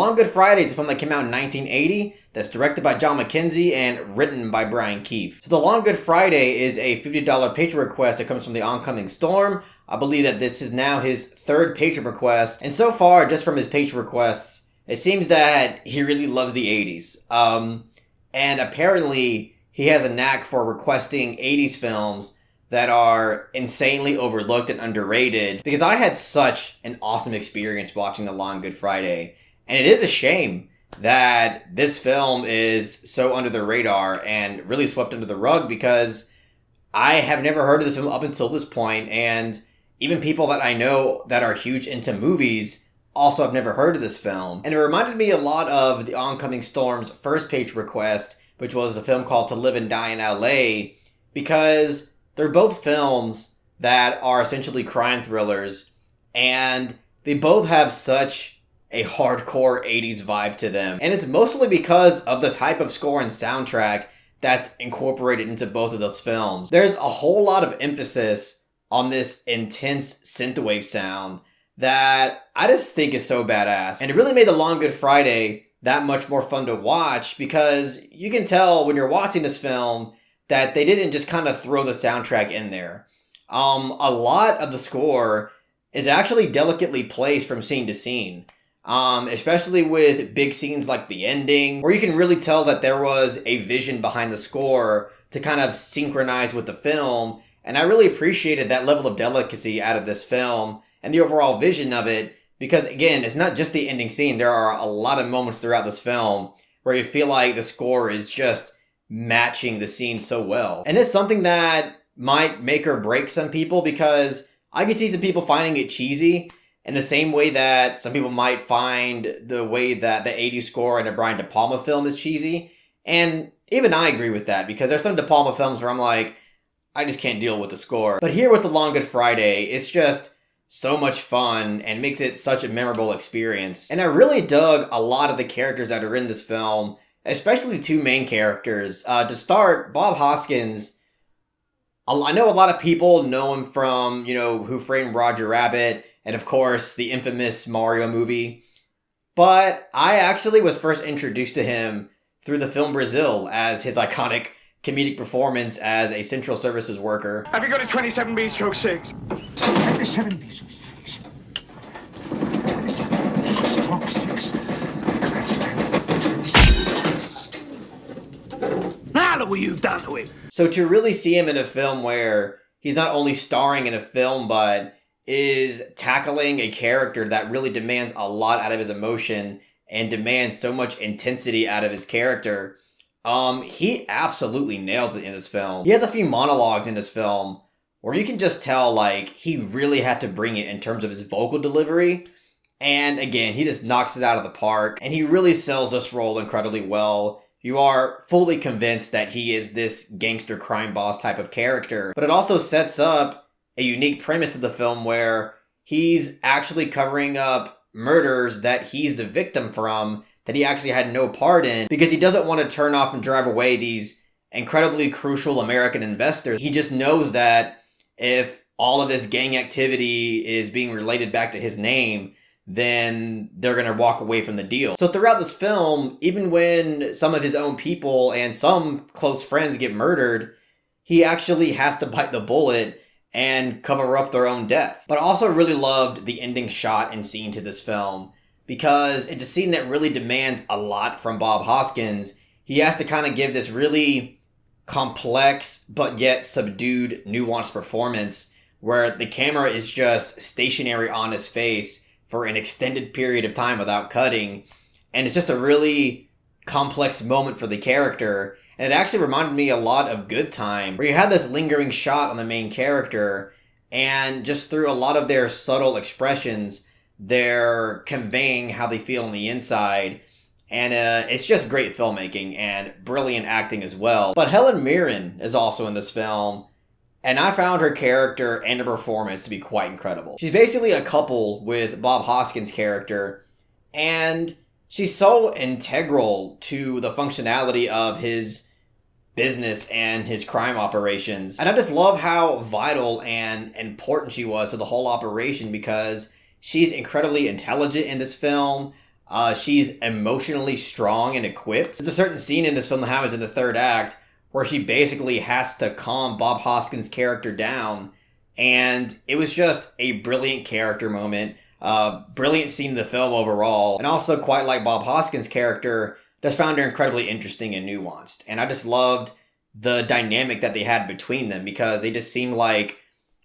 Long Good Friday is a film that came out in 1980 that's directed by John McKenzie and written by Brian Keefe. So The Long Good Friday is a $50 patron request that comes from The Oncoming Storm. I believe that this is now his third patron request, and so far, just from his patron requests, it seems that he really loves the 80s. And apparently, he has a knack for requesting 80s films that are insanely overlooked and underrated, because I had such an awesome experience watching The Long Good Friday, and it is a shame that this film is so under the radar and really swept under the rug, because I have never heard of this film up until this point, and even people that I know that are huge into movies also have never heard of this film. And it reminded me a lot of The Oncoming Storm's first page request, which was a film called To Live and Die in LA, because they're both films that are essentially crime thrillers, and they both have such a hardcore 80s vibe to them. And it's mostly because of the type of score and soundtrack that's incorporated into both of those films. There's a whole lot of emphasis on this intense synthwave sound that I just think is so badass. And it really made The Long Good Friday that much more fun to watch, because you can tell when you're watching this film that they didn't just kind of throw the soundtrack in there. A lot of the score is actually delicately placed from scene to scene, especially with big scenes like the ending, where you can really tell that there was a vision behind the score to kind of synchronize with the film. And I really appreciated that level of delicacy out of this film and the overall vision of it, because again, it's not just the ending scene. There are a lot of moments throughout this film where you feel like the score is just matching the scene so well. And it's something that might make or break some people, because I can see some people finding it cheesy in the same way that some people might find the way that the 80s score in a Brian De Palma film is cheesy. And even I agree with that, because there's some De Palma films where I'm like, I just can't deal with the score. But here with The Long Good Friday, it's just so much fun and makes it such a memorable experience. And I really dug a lot of the characters that are in this film, especially the two main characters. To start, Bob Hoskins, I know a lot of people know him from, Who Framed Roger Rabbit, and of course, the infamous Mario movie. But I actually was first introduced to him through the film Brazil as his iconic comedic performance as a Central Services worker. Have you got a 27B stroke 6? 27B stroke 6. Stroke 6. Now look what you've done to him. So to really see him in a film where he's not only starring in a film, but is tackling a character that really demands a lot out of his emotion and demands so much intensity out of his character, he absolutely nails it in this film. He has a few monologues in this film where you can just tell, like, he really had to bring it in terms of his vocal delivery. And again, he just knocks it out of the park, and he really sells this role incredibly well. You are fully convinced that he is this gangster crime boss type of character, but it also sets up a unique premise of the film where he's actually covering up murders that he's the victim from, that he actually had no part in, because he doesn't want to turn off and drive away these incredibly crucial American investors. He just knows that if all of this gang activity is being related back to his name, then they're going to walk away from the deal. So throughout this film, even when some of his own people and some close friends get murdered, he actually has to bite the bullet and cover up their own death. But I also really loved the ending shot and scene to this film, because it's a scene that really demands a lot from Bob Hoskins. He has to kind of give this really complex but yet subdued, nuanced performance where the camera is just stationary on his face for an extended period of time without cutting. And it's just a really complex moment for the character. And it actually reminded me a lot of Good Time, where you had this lingering shot on the main character, and just through a lot of their subtle expressions, they're conveying how they feel on the inside. And it's just great filmmaking and brilliant acting as well. But Helen Mirren is also in this film, and I found her character and her performance to be quite incredible. She's basically a couple with Bob Hoskins' character, and she's so integral to the functionality of his business and his crime operations. And I just love how vital and important she was to the whole operation, because she's incredibly intelligent in this film. She's emotionally strong and equipped. There's a certain scene in this film that happens in the third act where she basically has to calm Bob Hoskins' character down. And it was just a brilliant character moment. Brilliant scene in the film overall. And also, quite like Bob Hoskins' character, just found her incredibly interesting and nuanced. And I just loved the dynamic that they had between them because they just seemed like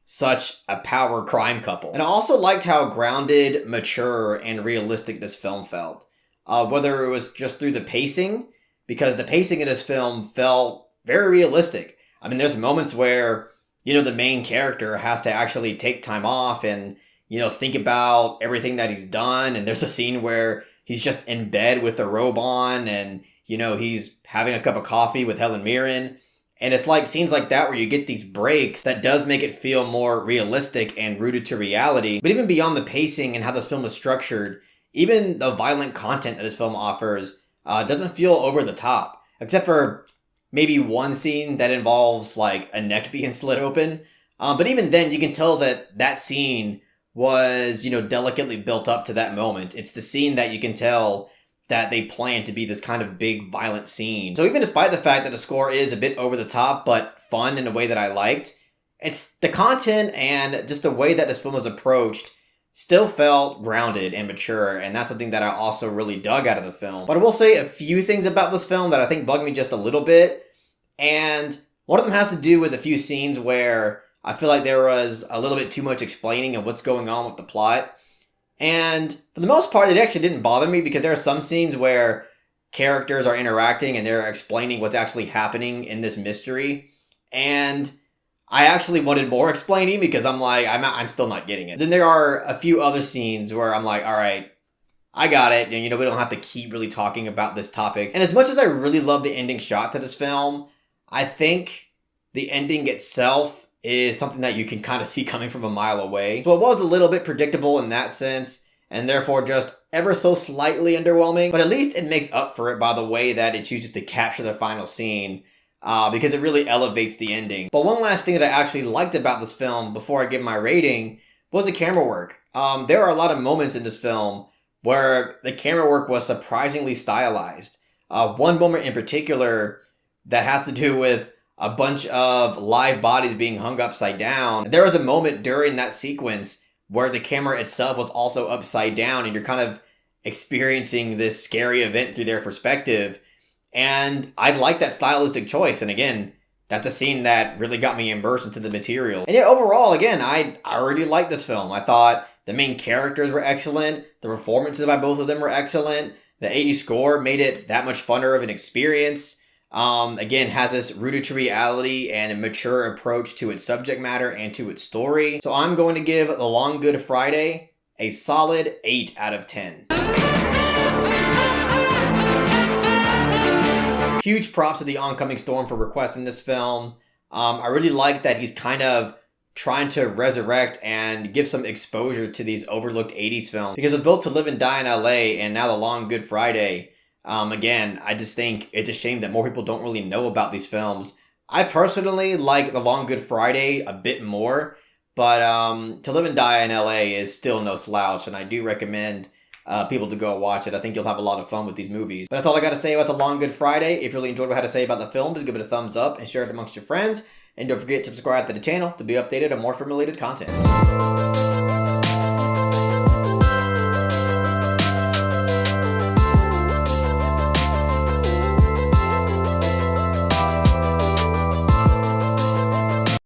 such a power crime couple. And I also liked how grounded, mature, and realistic this film felt. Whether it was just through the pacing, because the pacing in this film felt very realistic. I mean, there's moments where, the main character has to actually take time off and, think about everything that he's done. And there's a scene where he's just in bed with a robe on and, he's having a cup of coffee with Helen Mirren. And it's like scenes like that where you get these breaks that does make it feel more realistic and rooted to reality. But even beyond the pacing and how this film is structured, even the violent content that this film offers doesn't feel over the top. Except for maybe one scene that involves like a neck being slit open. But even then, you can tell that that scene was, delicately built up to that moment. It's the scene that you can tell that they planned to be this kind of big violent scene. So even despite the fact that the score is a bit over the top, but fun in a way that I liked, it's the content and just the way that this film was approached still felt grounded and mature, and that's something that I also really dug out of the film. But I will say a few things about this film that I think bugged me just a little bit, and one of them has to do with a few scenes where I feel like there was a little bit too much explaining of what's going on with the plot. And for the most part, it actually didn't bother me because there are some scenes where characters are interacting and they're explaining what's actually happening in this mystery. And I actually wanted more explaining because I'm like, I'm still not getting it. Then there are a few other scenes where I'm like, all right, I got it. And, we don't have to keep really talking about this topic. And as much as I really love the ending shot to this film, I think the ending itself is something that you can kind of see coming from a mile away. So it was a little bit predictable in that sense, and therefore just ever so slightly underwhelming. But at least it makes up for it by the way that it chooses to capture the final scene, because it really elevates the ending. But one last thing that I actually liked about this film before I give my rating was the camera work. There are a lot of moments in this film where the camera work was surprisingly stylized. One moment in particular that has to do with a bunch of live bodies being hung upside down. There was a moment during that sequence where the camera itself was also upside down and you're kind of experiencing this scary event through their perspective. And I like that stylistic choice. And again, that's a scene that really got me immersed into the material. And yeah, overall, again, I already liked this film. I thought the main characters were excellent. The performances by both of them were excellent. The 80s score made it that much funner of an experience. Again, has this rooted to reality and a mature approach to its subject matter and to its story. So I'm going to give The Long Good Friday a solid 8 out of 10. Huge props to The Oncoming Storm for requesting this film. I really like that he's kind of trying to resurrect and give some exposure to these overlooked 80s films. Because with both To Live and Die in LA and now The Long Good Friday, again, I just think it's a shame that more people don't really know about these films. I personally like The Long Good Friday a bit more, but To Live and Die in LA is still no slouch, and I do recommend people to go watch it. I think you'll have a lot of fun with these movies. But that's all I got to say about The Long Good Friday. If you really enjoyed what I had to say about the film, just give it a thumbs up and share it amongst your friends. And don't forget to subscribe to the channel to be updated on more film-related content.